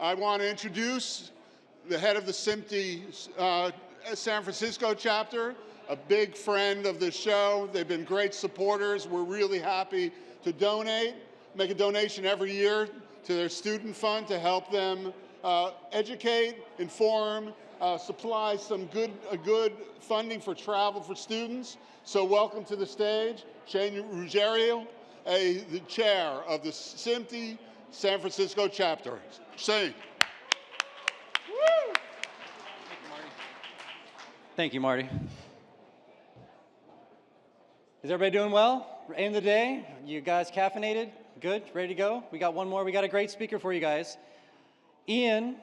I want to introduce the head of the SMPTE San Francisco chapter, a big friend of the show. They've been great supporters. We're really happy to donate, make a donation every year to their student fund to help them educate, inform, supply some good funding for travel for students. So welcome to the stage, Shane Ruggiero, the chair of the SMPTE San Francisco chapter. Shane. Thank you, Marty. Is everybody doing well? End of the day? You guys caffeinated? Good? Ready to go? We got one more. We got a great speaker for you guys. Ian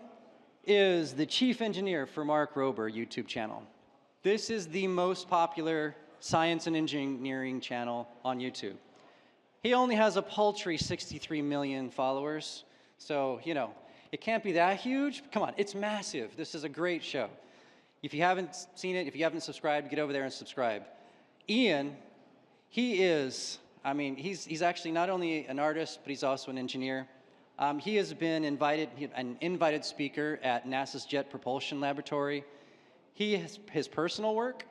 is the chief engineer for Mark Rober YouTube channel. This is the most popular science and engineering channel on YouTube. He only has a paltry 63 million followers, so, you know, it can't be that huge. Come on, it's massive. This is a great show. If you haven't seen it, if you haven't subscribed, get over there and subscribe. Ian, he is, I mean, he's actually not only an artist, but he's also an engineer. He has been an invited speaker at NASA's Jet Propulsion Laboratory. His personal work,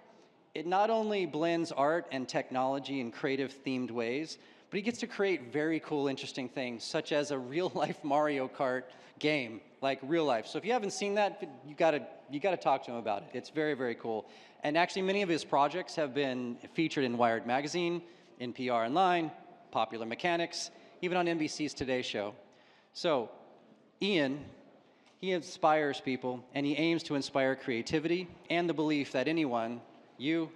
it not only blends art and technology in creative themed ways, but he gets to create very cool, interesting things, such as a real-life Mario Kart game, like real life. So if you haven't seen that, you gotta talk to him about it. It's very, very cool. And actually, many of his projects have been featured in Wired Magazine, NPR Online, Popular Mechanics, even on NBC's Today Show. So, Ian, he inspires people, and he aims to inspire creativity and the belief that anyone, you,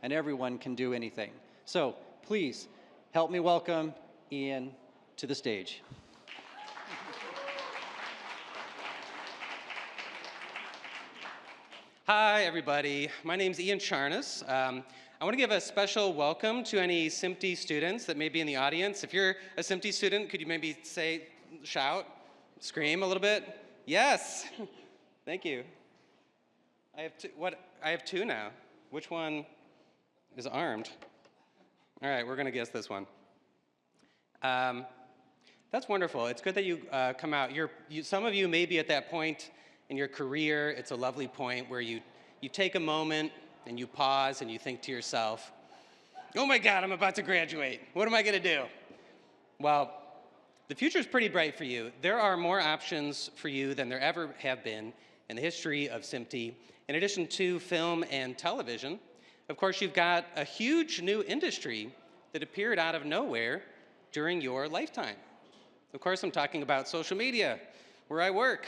and everyone can do anything. So, please, help me welcome Ian to the stage. Hi, everybody. My name's Ian Charnas. I want to give a special welcome to any SMPTE students that may be in the audience. If you're a SMPTE student, could you maybe say, shout, scream a little bit? Yes. Thank you. I have two now. Which one is armed? All right, we're going to guess this one. That's wonderful. It's good that you come out. Some of you may be at that point in your career. It's a lovely point where you take a moment and you pause and you think to yourself, oh my God, I'm about to graduate. What am I going to do? Well, the future is pretty bright for you. There are more options for you than there ever have been in the history of SMPTE. In addition to film and television, of course, you've got a huge new industry that appeared out of nowhere during your lifetime. Of course, I'm talking about social media, where I work.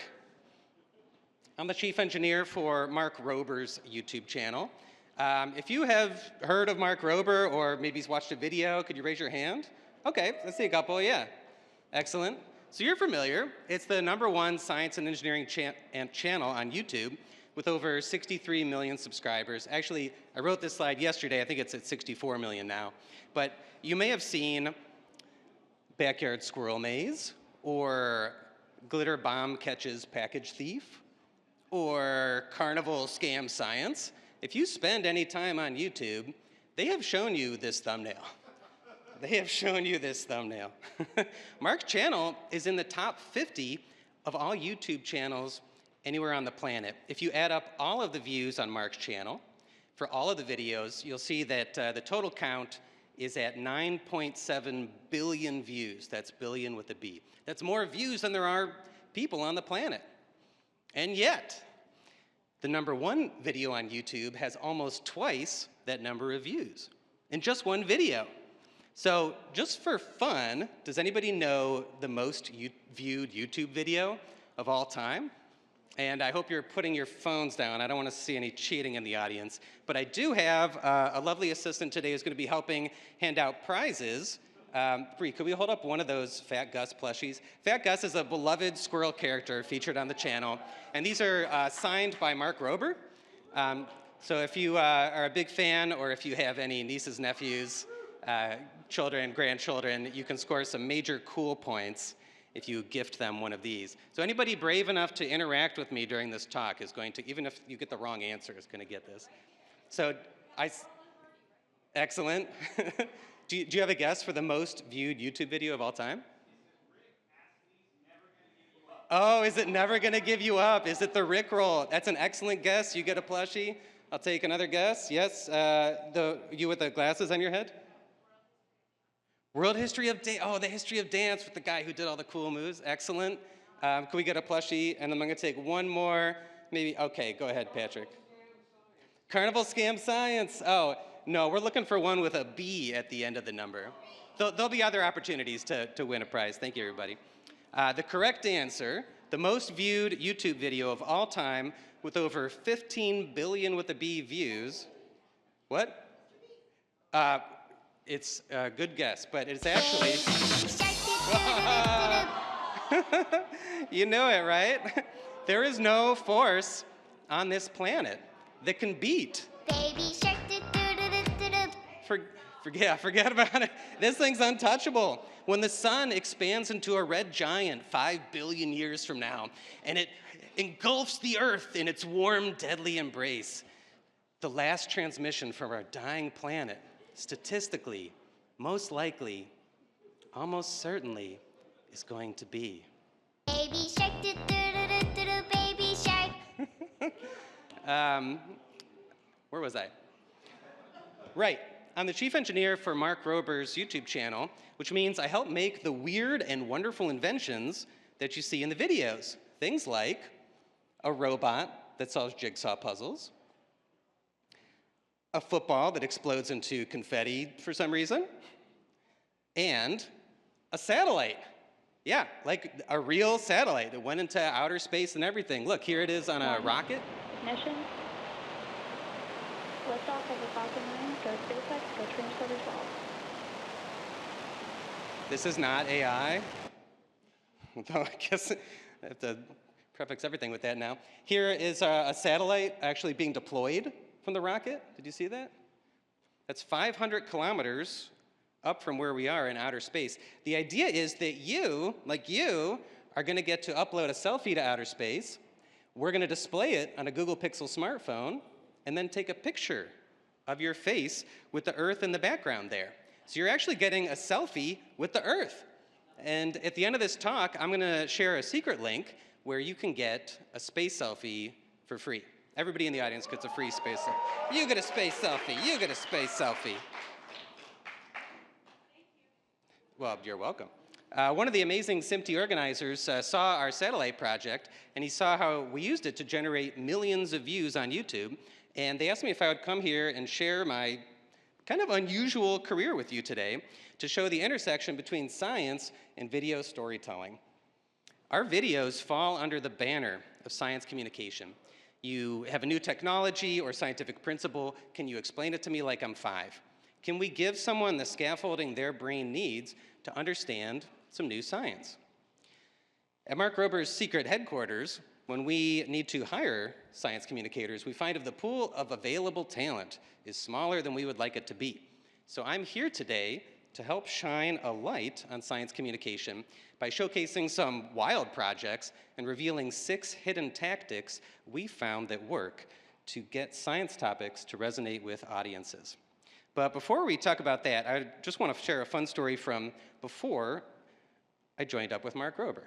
I'm the chief engineer for Mark Rober's YouTube channel. If you have heard of Mark Rober or maybe watched a video, could you raise your hand? Okay, let's see a couple, yeah. Excellent. So you're familiar. It's the #1 science and engineering channel on YouTube with over 63 million subscribers. Actually, I wrote this slide yesterday. I think it's at 64 million now. But you may have seen Backyard Squirrel Maze, or Glitter Bomb Catches Package Thief, or Carnival Scam Science. If you spend any time on YouTube, they have shown you this thumbnail. They have shown you this thumbnail. Mark's channel is in the top 50 of all YouTube channels anywhere on the planet. If you add up all of the views on Mark's channel, for all of the videos, you'll see that the total count is at 9.7 billion views. That's billion with a B. That's more views than there are people on the planet. And yet, the #1 video on YouTube has almost twice that number of views in just one video. So just for fun, does anybody know the most viewed YouTube video of all time? And I hope you're putting your phones down. I don't want to see any cheating in the audience. But I do have a lovely assistant today who's going to be helping hand out prizes. Bree, could we hold up one of those Fat Gus plushies? Fat Gus is a beloved squirrel character featured on the channel. And these are signed by Mark Rober. So if you are a big fan, or if you have any nieces, nephews, children, grandchildren, you can score some major cool points if you gift them one of these. So anybody brave enough to interact with me during this talk is going to, even if you get the wrong answer, is going to get this. So excellent. Do you have a guess for the most viewed YouTube video of all time? Oh, is it never gonna give you up? Is it the Rickroll? That's an excellent guess. You get a plushie. I'll take another guess. Yes, you with the glasses on your head? World history of dance. Oh, the history of dance with the guy who did all the cool moves. Excellent. Can we get a plushie? And then I'm gonna take one more. Maybe, okay, go ahead, Patrick. Carnival Scam Science. Oh, no, we're looking for one with a B at the end of the number. There'll be other opportunities to win a prize. Thank you, everybody. The correct answer, the most viewed YouTube video of all time with over 15 billion with a B views. What? It's a good guess, but it's actually... You knew it, right? There is no force on this planet that can beat. Baby shark, Forget about it. This thing's untouchable. When the sun expands into a red giant 5 billion years from now, and it engulfs the earth in its warm, deadly embrace, the last transmission from our dying planet, statistically, most likely, almost certainly, is going to be. baby shark, baby shark. Where was I? Right. I'm the chief engineer for Mark Rober's YouTube channel, which means I help make the weird and wonderful inventions that you see in the videos. Things like a robot that solves jigsaw puzzles, a football that explodes into confetti for some reason, and a satellite. Yeah, like a real satellite that went into outer space and everything. Look, here it is on a rocket. Mission. Liftoff of the Falcon 9. Go SpaceX. Go transport yourself. This is not AI. Though I guess I have to prefix everything with that now. Here is a satellite actually being deployed from the rocket. Did you see that? That's 500 kilometers up from where we are in outer space. The idea is that you, like you, are going to get to upload a selfie to outer space. We're going to display it on a Google Pixel smartphone and then take a picture of your face with the Earth in the background there. So you're actually getting a selfie with the Earth. And at the end of this talk, I'm going to share a secret link where you can get a space selfie for free. Everybody in the audience gets a free space selfie. You get a space selfie. You get a space selfie. Well, you're welcome. One of the amazing SMPTE organizers saw our satellite project, and he saw how we used it to generate millions of views on YouTube. And they asked me if I would come here and share my kind of unusual career with you today to show the intersection between science and video storytelling. Our videos fall under the banner of science communication. You have a new technology or scientific principle. Can you explain it to me like I'm 5? Can we give someone the scaffolding their brain needs to understand some new science? At Mark Rober's secret headquarters, when we need to hire science communicators, we find if the pool of available talent is smaller than we would like it to be. So I'm here today to help shine a light on science communication by showcasing some wild projects and revealing 6 hidden tactics we found that work to get science topics to resonate with audiences. But before we talk about that, I just want to share a fun story from before I joined up with Mark Rober.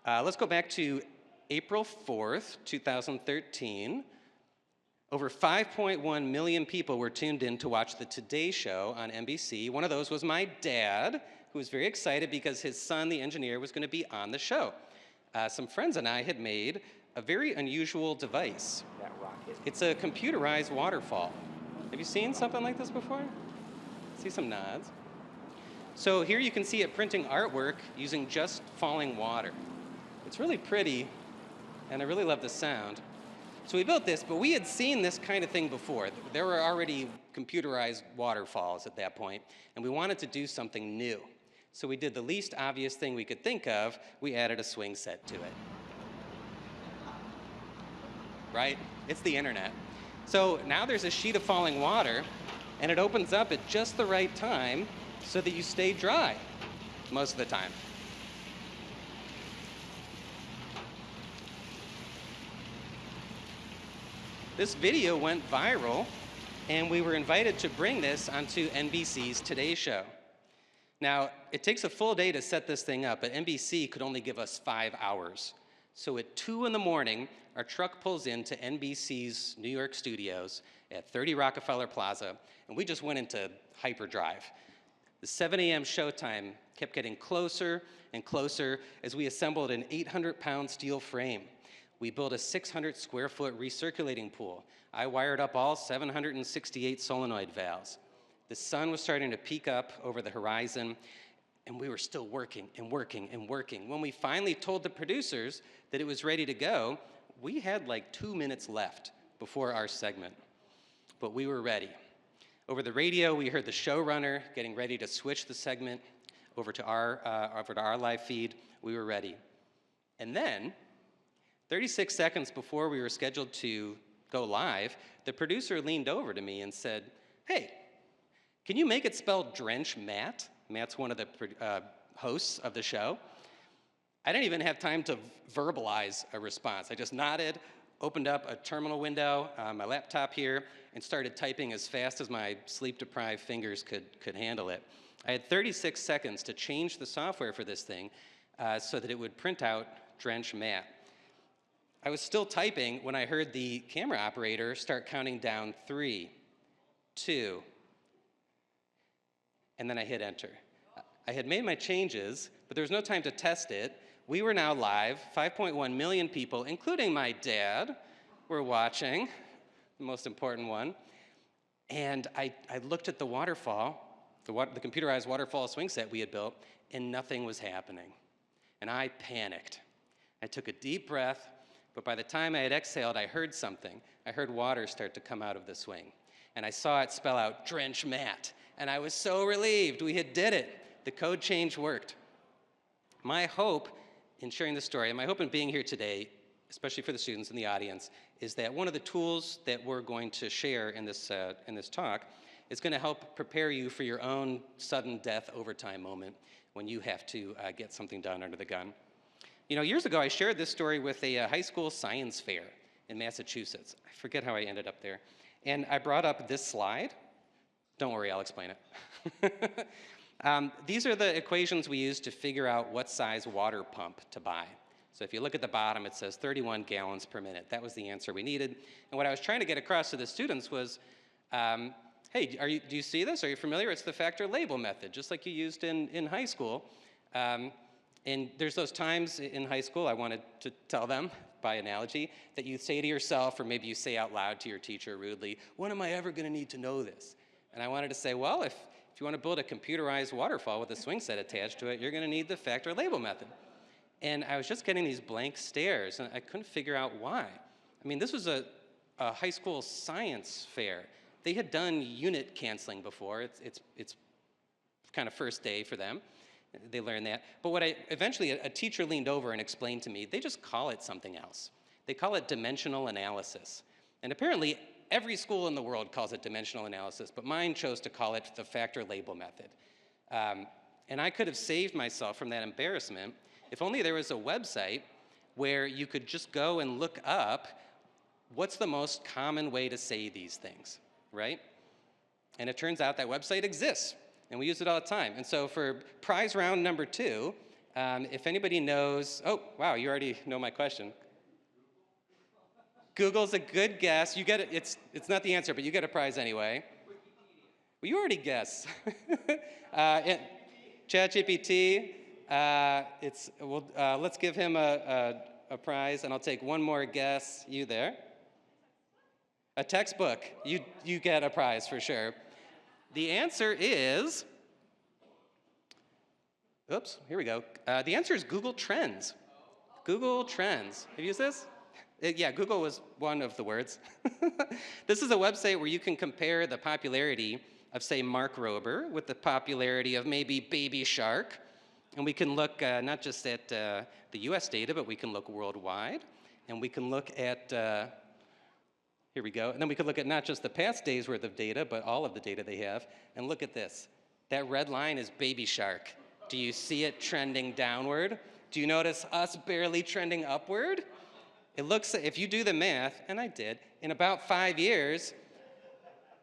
Let's go back to April 4th, 2013. Over 5.1 million people were tuned in to watch the Today Show on NBC. One of those was my dad, who was very excited because his son, the engineer, was going to be on the show. Some friends and I had made a very unusual device. It's a computerized waterfall. Have you seen something like this before? See some nods. So here you can see it printing artwork using just falling water. It's really pretty, and I really love the sound. So we built this, but we had seen this kind of thing before. There were already computerized waterfalls at that point, and we wanted to do something new. So we did the least obvious thing we could think of. We added a swing set to it. Right? It's the internet. So now there's a sheet of falling water, and it opens up at just the right time so that you stay dry most of the time. This video went viral, and we were invited to bring this onto NBC's Today Show. Now, it takes a full day to set this thing up, but NBC could only give us 5 hours. So at 2 in the morning, our truck pulls into NBC's New York studios at 30 Rockefeller Plaza, and we just went into hyperdrive. The 7 a.m. showtime kept getting closer and closer as we assembled an 800-pound steel frame. We built a 600-square-foot recirculating pool. I wired up all 768 solenoid valves. The sun was starting to peak up over the horizon, and we were still working and working and working. When we finally told the producers that it was ready to go, we had like 2 minutes left before our segment, but we were ready. Over the radio, we heard the showrunner getting ready to switch the segment over to our live feed. We were ready. And then, 36 seconds before we were scheduled to go live, the producer leaned over to me and said, "Hey, can you make it spelled drench Matt?" Matt's one of the hosts of the show. I didn't even have time to verbalize a response. I just nodded, opened up a terminal window on my laptop here, and started typing as fast as my sleep-deprived fingers could handle it. I had 36 seconds to change the software for this thing so that it would print out drench Matt. I was still typing when I heard the camera operator start counting down 3, 2, and then I hit enter. I had made my changes, but there was no time to test it. We were now live. 5.1 million people, including my dad, were watching, the most important one. And I looked at the waterfall, the computerized waterfall swing set we had built, and nothing was happening. And I panicked. I took a deep breath, but by the time I had exhaled, I heard something. I heard water start to come out of the swing. And I saw it spell out, drench Matt. And I was so relieved. We had did it. The code change worked. My hope in sharing this story, and my hope in being here today, especially for the students in the audience, is that one of the tools that we're going to share in this talk is going to help prepare you for your own sudden death overtime moment when you have to get something done under the gun. You know, years ago, I shared this story with a high school science fair in Massachusetts. I forget how I ended up there. And I brought up this slide. Don't worry, I'll explain it. These are the equations we use to figure out what size water pump to buy. So if you look at the bottom, it says 31 gallons per minute. That was the answer we needed. And what I was trying to get across to the students was, hey, do you see this? Are you familiar? It's the factor label method, just like you used in high school. And there's those times in high school, I wanted to tell them, by analogy, that you say to yourself, or maybe you say out loud to your teacher rudely, when am I ever going to need to know this? And I wanted to say, well, if you want to build a computerized waterfall with a swing set attached to it, you're going to need the factor label method. And I was just getting these blank stares, and I couldn't figure out why. I mean, this was a high school science fair. They had done unit canceling before. It's kind of first day for them. They learned that. But eventually a teacher leaned over and explained to me, they just call it something else. They call it dimensional analysis. And apparently every school in the world calls it dimensional analysis, but mine chose to call it the factor label method. And I could have saved myself from that embarrassment if only there was a website where you could just go and look up what's the most common way to say these things, right? And it turns out that website exists. And we use it all the time. And so for prize round number 2, if anybody knows, oh, wow, you already know my question. Google's a good guess. You get it. It's not the answer, but you get a prize anyway. Well, you already guessed. ChatGPT. Let's give him a prize, and I'll take one more guess. You there? A textbook. You get a prize for sure. The answer is, oops, here we go. The answer is Google Trends. Google Trends. Have you used this? Yeah, Google was one of the words. This is a website where you can compare the popularity of, say, Mark Rober with the popularity of maybe Baby Shark. And we can look not just at the US data, but we can look worldwide. And we can look at here we go. And then we could look at not just the past day's worth of data, but all of the data they have. And look at this. That red line is Baby Shark. Do you see it trending downward? Do you notice us barely trending upward? It looks, if you do the math, and I did, in about 5 years,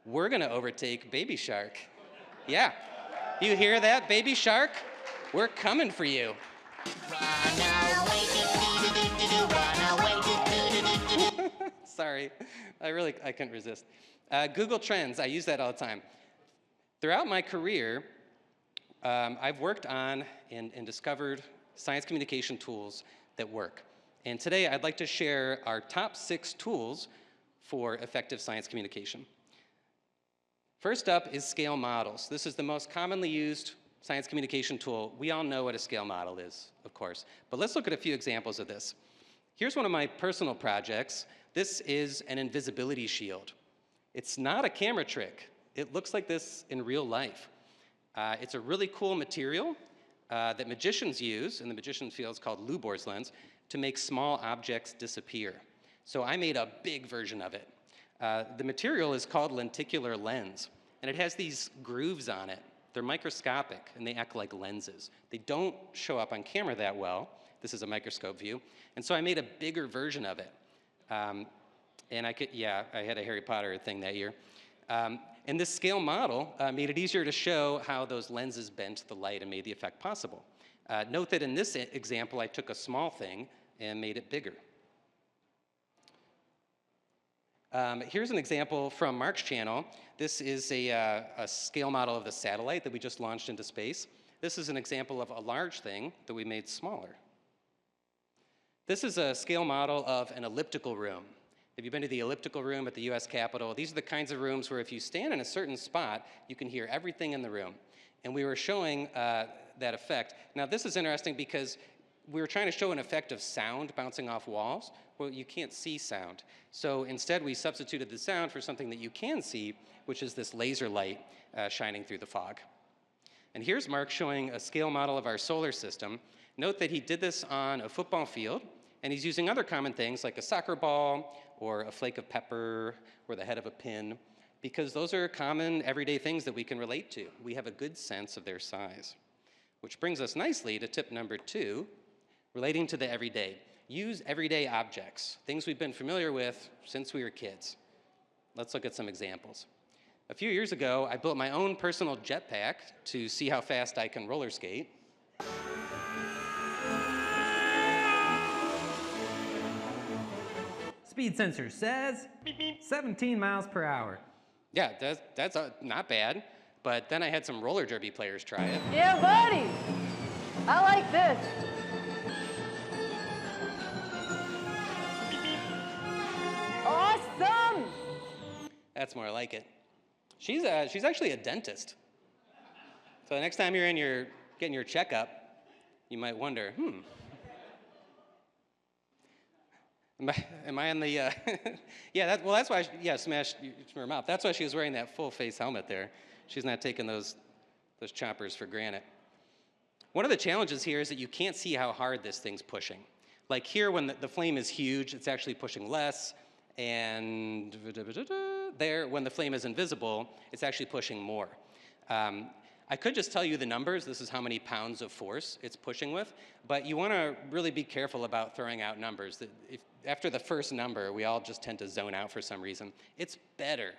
we're going to overtake Baby Shark. Yeah. You hear that, baby shark? We're coming for you. Sorry, I couldn't resist. Google Trends, I use that all the time. Throughout my career, I've worked on and discovered science communication tools that work. And today I'd like to share our top 6 tools for effective science communication. First up is scale models. This is the most commonly used science communication tool. We all know what a scale model is, of course. But let's look at a few examples of this. Here's one of my personal projects. This is an invisibility shield. It's not a camera trick. It looks like this in real life. It's a really cool material that magicians use, in the magician field it's called Lubor's lens, to make small objects disappear. So I made a big version of it. The material is called lenticular lens, and it has these grooves on it. They're microscopic, and they act like lenses. They don't show up on camera that well. This is a microscope view. And so I made a bigger version of it. And I had a Harry Potter thing that year. And this scale model made it easier to show how those lenses bent the light and made the effect possible. Note that in this example, I took a small thing and made it bigger. Here's an example from Mark's channel. This is a scale model of the satellite that we just launched into space. This is an example of a large thing that we made smaller. This is a scale model of an elliptical room. Have you been to the elliptical room at the US Capitol? These are the kinds of rooms where if you stand in a certain spot, you can hear everything in the room. And we were showing that effect. Now this is interesting because we were trying to show an effect of sound bouncing off walls. Well, you can't see sound. So instead we substituted the sound for something that you can see, which is this laser light shining through the fog. And here's Mark showing a scale model of our solar system. Note that he did this on a football field, and he's using other common things like a soccer ball, or a flake of pepper, or the head of a pin, because those are common everyday things that we can relate to. We have a good sense of their size. Which brings us nicely to tip number 2, relating to the everyday. Use everyday objects, things we've been familiar with since we were kids. Let's look at some examples. A few years ago, I built my own personal jetpack to see how fast I can roller skate. Speed sensor says 17 miles per hour. Yeah, that's not bad, but then I had some roller derby players try it. Yeah, buddy. I like this. Awesome. That's more like it. She's actually a dentist. So the next time you're getting your checkup, you might wonder, am I in the, yeah, that's why, smashed her mouth. That's why she was wearing that full face helmet there. She's not taking those choppers for granted. One of the challenges here is that you can't see how hard this thing's pushing. Like here, when the flame is huge, it's actually pushing less, and there, when the flame is invisible, it's actually pushing more. I could just tell you the numbers. This is how many pounds of force it's pushing with, but you want to really be careful about throwing out numbers. After the first number, we all just tend to zone out for some reason. It's better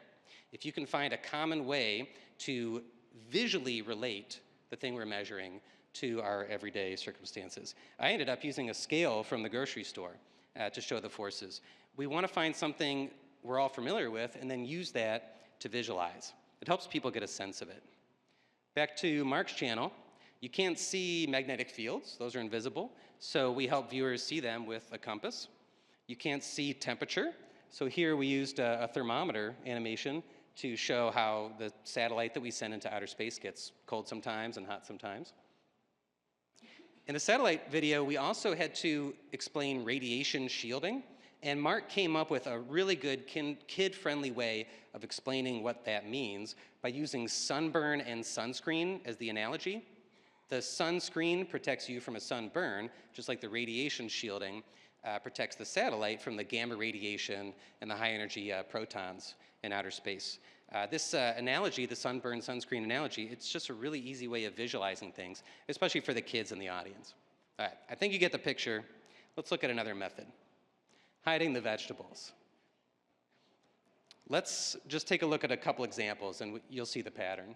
if you can find a common way to visually relate the thing we're measuring to our everyday circumstances. I ended up using a scale from the grocery store to show the forces. We want to find something we're all familiar with and then use that to visualize. It helps people get a sense of it. Back to Mark's channel, you can't see magnetic fields. Those are invisible. So we help viewers see them with a compass. You can't see temperature. So here we used a thermometer animation to show how the satellite that we send into outer space gets cold sometimes and hot sometimes. In the satellite video, we also had to explain radiation shielding. And Mark came up with a really good kid-friendly way of explaining what that means by using sunburn and sunscreen as the analogy. The sunscreen protects you from a sunburn, just like the radiation shielding protects the satellite from the gamma radiation and the high-energy protons in outer space. This analogy, the sunburn sunscreen analogy, it's just a really easy way of visualizing things, especially for the kids in the audience. All right, I think you get the picture. Let's look at another method. Hiding the vegetables. Let's just take a look at a couple examples and you'll see the pattern.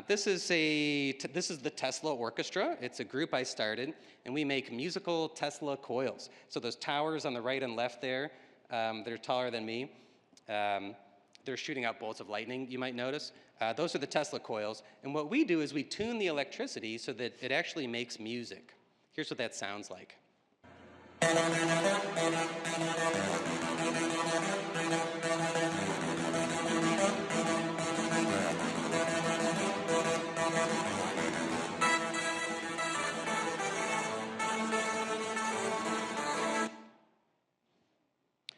This is the Tesla Orchestra. It's a group I started, and we make musical Tesla coils. So those towers on the right and left there, they're taller than me. They're shooting out bolts of lightning, you might notice. Those are the Tesla coils. And what we do is we tune the electricity so that it actually makes music. Here's what that sounds like.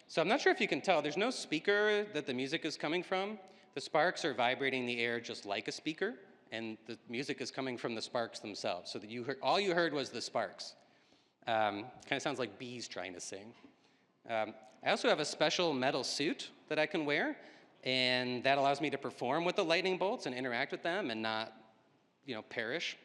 So I'm not sure if you can tell, there's no speaker that the music is coming from. The sparks are vibrating the air just like a speaker, and the music is coming from the sparks themselves. So that all you heard was the sparks. Kind of sounds like bees trying to sing. I also have a special metal suit that I can wear, and that allows me to perform with the lightning bolts and interact with them and not, perish.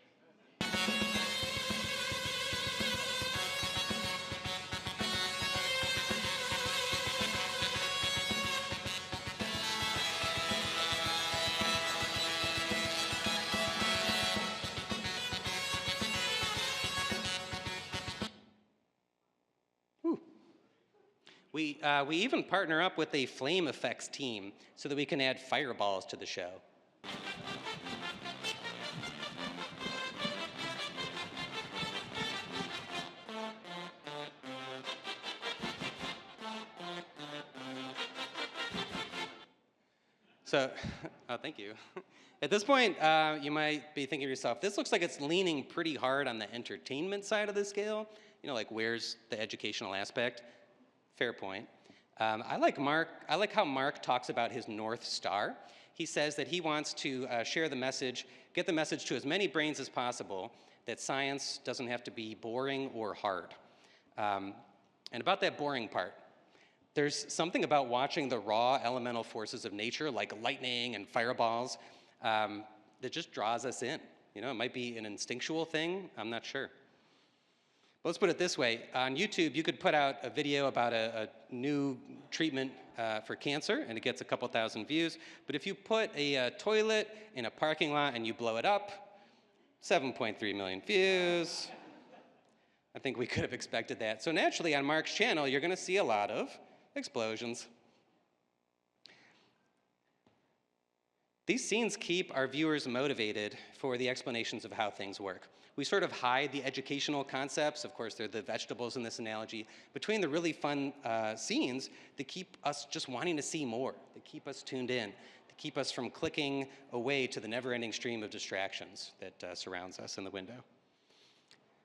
We even partner up with a flame effects team so that we can add fireballs to the show. So, oh, thank you. At this point, you might be thinking to yourself, this looks like it's leaning pretty hard on the entertainment side of the scale. Like where's the educational aspect? Fair point. I like how Mark talks about his North Star. He says that he wants to share the message, get the message to as many brains as possible that science doesn't have to be boring or hard. And about that boring part, there's something about watching the raw elemental forces of nature, like lightning and fireballs, that just draws us in. It might be an instinctual thing, I'm not sure. But let's put it this way. On YouTube, you could put out a video about a new treatment for cancer, and it gets a couple thousand views. But if you put a toilet in a parking lot and you blow it up, 7.3 million views. I think we could have expected that. So naturally, on Mark's channel, you're going to see a lot of explosions. These scenes keep our viewers motivated for the explanations of how things work. We sort of hide the educational concepts, of course they're the vegetables in this analogy, between the really fun scenes that keep us just wanting to see more, that keep us tuned in, that keep us from clicking away to the never-ending stream of distractions that surrounds us in the window.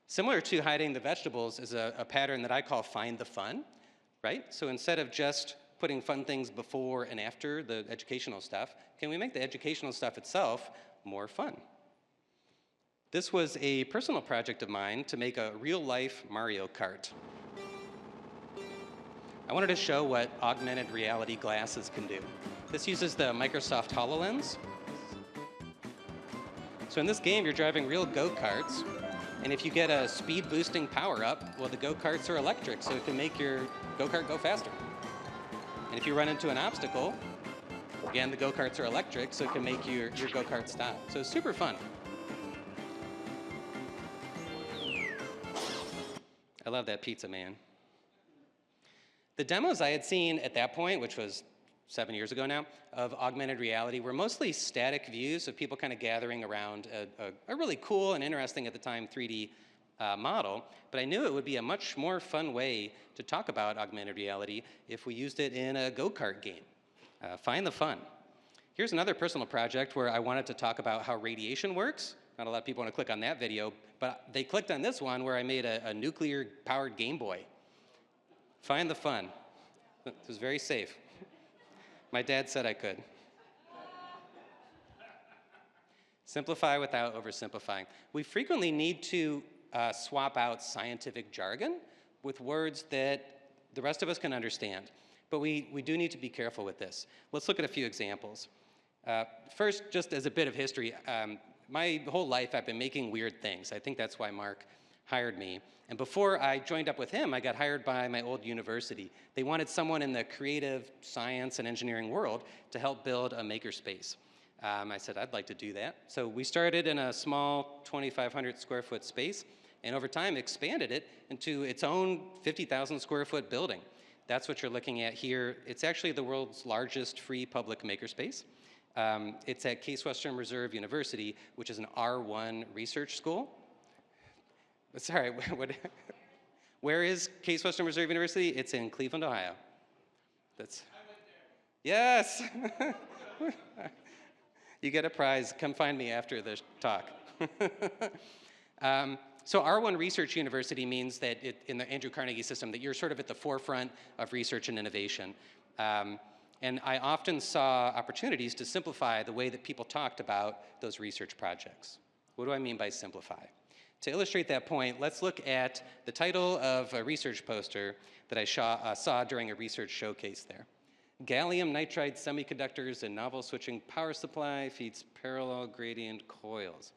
Similar to hiding the vegetables is a pattern that I call find the fun, right? So instead of just putting fun things before and after the educational stuff, can we make the educational stuff itself more fun? This was a personal project of mine to make a real-life Mario Kart. I wanted to show what augmented reality glasses can do. This uses the Microsoft HoloLens. So in this game, you're driving real go-karts, and if you get a speed-boosting power-up, well, the go-karts are electric, so it can make your go-kart go faster. And if you run into an obstacle, again, the go-karts are electric, so it can make your go-kart stop. So it's super fun. I love that pizza, man. The demos I had seen at that point, which was 7 years ago now, of augmented reality were mostly static views of people kind of gathering around a really cool and interesting at the time 3D model, but I knew it would be a much more fun way to talk about augmented reality if we used it in a go-kart game. Find the fun. Here's another personal project where I wanted to talk about how radiation works. Not a lot of people want to click on that video, but they clicked on this one where I made a nuclear-powered Game Boy. Find the fun. It was very safe. My dad said I could. Simplify without oversimplifying. We frequently need to swap out scientific jargon with words that the rest of us can understand. But we do need to be careful with this. Let's look at a few examples. First, just as a bit of history, my whole life I've been making weird things. I think that's why Mark hired me. And before I joined up with him, I got hired by my old university. They wanted someone in the creative science and engineering world to help build a makerspace. I said, I'd like to do that. So we started in a small 2,500 square foot space, and over time expanded it into its own 50,000 square foot building. That's what you're looking at here. It's actually the world's largest free public makerspace. It's at Case Western Reserve University, which is an R1 research school. Sorry, where is Case Western Reserve University? It's in Cleveland, Ohio. That's. I went there. Yes. You get a prize. Come find me after the talk. So R1 Research University means that in the Andrew Carnegie system, that you're sort of at the forefront of research and innovation. And I often saw opportunities to simplify the way that people talked about those research projects. What do I mean by simplify? To illustrate that point, let's look at the title of a research poster that I saw during a research showcase there. Gallium nitride semiconductors and novel switching power supply feeds parallel gradient coils.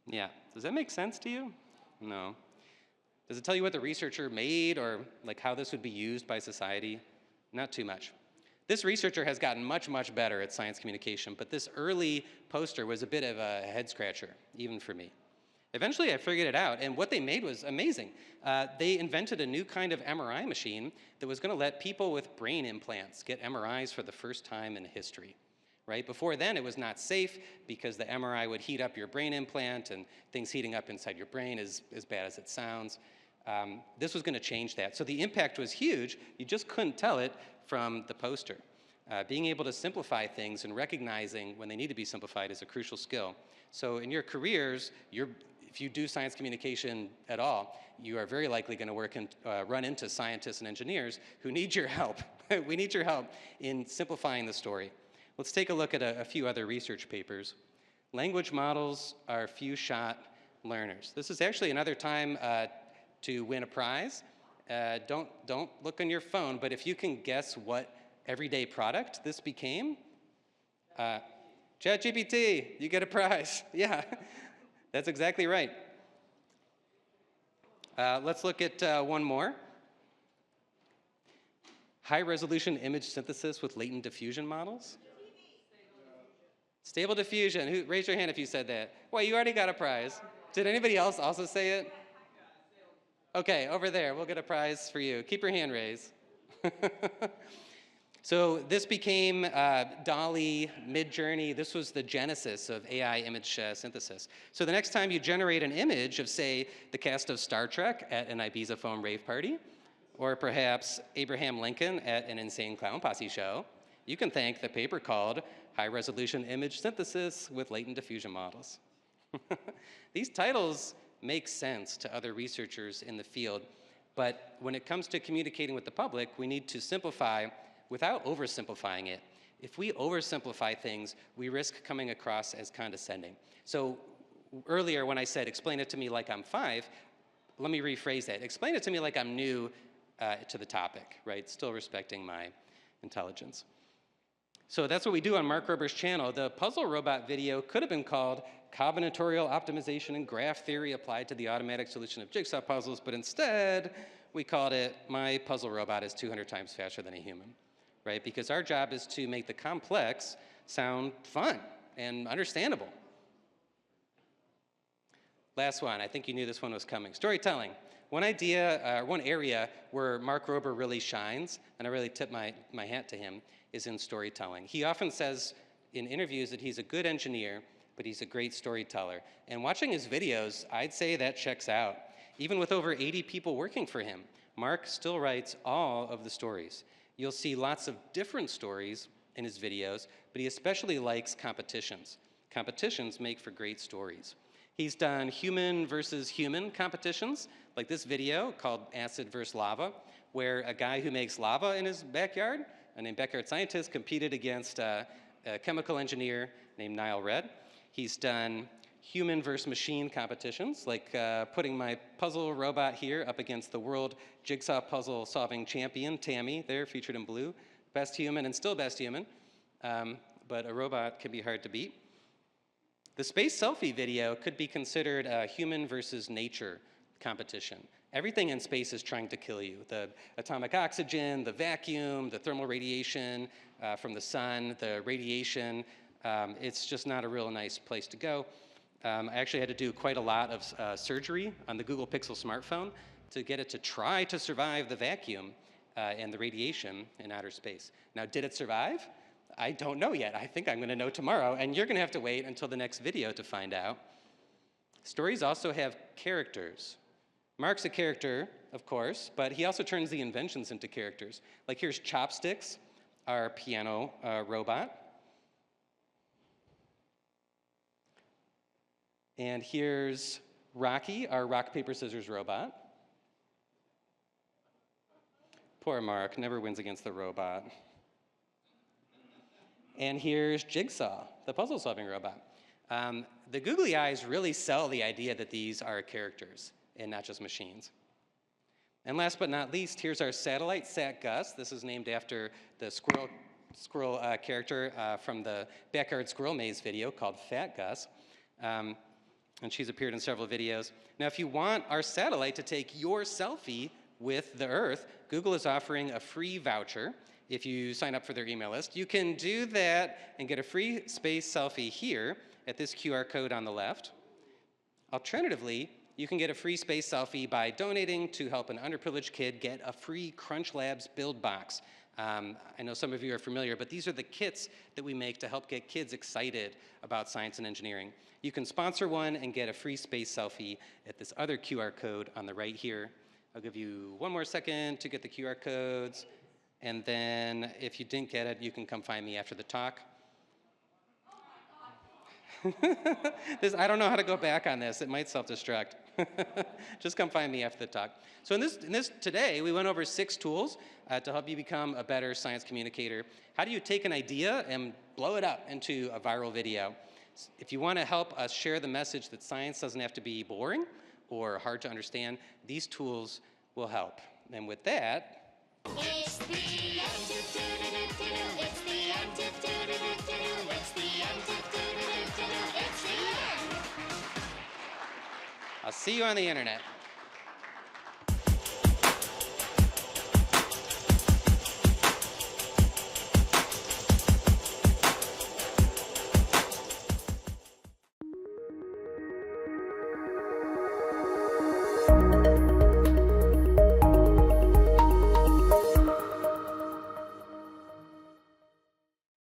Yeah, does that make sense to you? No. Does it tell you what the researcher made or like how this would be used by society? Not too much. This researcher has gotten much, much better at science communication, but this early poster was a bit of a head scratcher, even for me. Eventually I figured it out, and what they made was amazing. They invented a new kind of MRI machine that was gonna let people with brain implants get MRIs for the first time in history. Right? Before then, it was not safe because the MRI would heat up your brain implant, and things heating up inside your brain is as bad as it sounds. This was gonna change that. So the impact was huge. You just couldn't tell it from the poster. Being able to simplify things and recognizing when they need to be simplified is a crucial skill. So in your careers, if you do science communication at all, you are very likely gonna run into scientists and engineers who need your help. We need your help in simplifying the story. Let's take a look at a few other research papers. Language models are few-shot learners. This is actually another time to win a prize. Don't look on your phone, but if you can guess what everyday product this became, ChatGPT, you get a prize. Yeah, that's exactly right. Let's look at one more. High-resolution image synthesis with latent diffusion models. Stable diffusion. Raise your hand if you said that. Well, you already got a prize. Did anybody else also say it? Okay, over there. We'll get a prize for you. Keep your hand raised. So this became DALL-E, Midjourney. This was the genesis of AI image synthesis. So the next time you generate an image of, say, the cast of Star Trek at an Ibiza foam rave party, or perhaps Abraham Lincoln at an insane clown posse show, you can thank the paper called High-Resolution Image Synthesis with Latent Diffusion Models. These titles make sense to other researchers in the field, but when it comes to communicating with the public, we need to simplify without oversimplifying it. If we oversimplify things, we risk coming across as condescending. So earlier when I said, explain it to me like I'm 5, let me rephrase that. Explain it to me like I'm new to the topic, right? Still respecting my intelligence. So that's what we do on Mark Rober's channel. The puzzle robot video could have been called Combinatorial Optimization and Graph Theory Applied to the Automatic Solution of Jigsaw Puzzles, but instead we called it My Puzzle Robot is 200 times faster than a human, right? Because our job is to make the complex sound fun and understandable. Last one, I think you knew this one was coming. Storytelling. One idea, one area where Mark Rober really shines, and I really tip my hat to him, is in storytelling. He often says in interviews that he's a good engineer, but he's a great storyteller. And watching his videos, I'd say that checks out. Even with over 80 people working for him, Mark still writes all of the stories. You'll see lots of different stories in his videos, but he especially likes competitions. Competitions make for great stories. He's done human versus human competitions, like this video called Acid versus Lava, where a guy who makes lava in his backyard, a named backyard scientist, competed against a chemical engineer named Niall Red. He's done human versus machine competitions, like putting my puzzle robot here up against the world jigsaw puzzle solving champion, Tammy, there featured in blue. Best human and still best human, but a robot can be hard to beat. The space selfie video could be considered a human versus nature competition. Everything in space is trying to kill you. The atomic oxygen, the vacuum, the thermal radiation from the sun, the radiation It's just not a real nice place to go. I actually had to do quite a lot of surgery on the Google Pixel smartphone to get it to try to survive the vacuum and the radiation in outer space. Now, did it survive? I don't know yet. I think I'm going to know tomorrow, and you're going to have to wait until the next video to find out. Stories also have characters. Mark's a character, of course, but he also turns the inventions into characters. Like here's Chopsticks, our piano robot. And here's Rocky, our rock, paper, scissors robot. Poor Mark, never wins against the robot. And here's Jigsaw, the puzzle-solving robot. The googly eyes really sell the idea that these are characters and not just machines. And last but not least, here's our satellite, Sat Gus. This is named after the squirrel character from the Backyard Squirrel Maze video called Fat Gus. And she's appeared in several videos. Now, if you want our satellite to take your selfie with the Earth, Google is offering a free voucher if you sign up for their email list. You can do that and get a free space selfie here at this QR code on the left. Alternatively, you can get a free space selfie by donating to help an underprivileged kid get a free Crunchlabs build box. I know some of you are familiar, but these are the kits that we make to help get kids excited about science and engineering. You can sponsor one and get a free space selfie at this other QR code on the right here. I'll give you one more second to get the QR codes, and then if you didn't get it, you can come find me after the talk. I don't know how to go back on this. It might self-destruct. Just come find me after the talk. So in this today, we went over 6 tools to help you become a better science communicator. How do you take an idea and blow it up into a viral video? If you want to help us share the message that science doesn't have to be boring or hard to understand, these tools will help. And with that, It's the end to do-do-do-do-do. It's the end to do-do-do-do-do. It's the end to do-do-do-do-do. It's the end. I'll see you on the internet.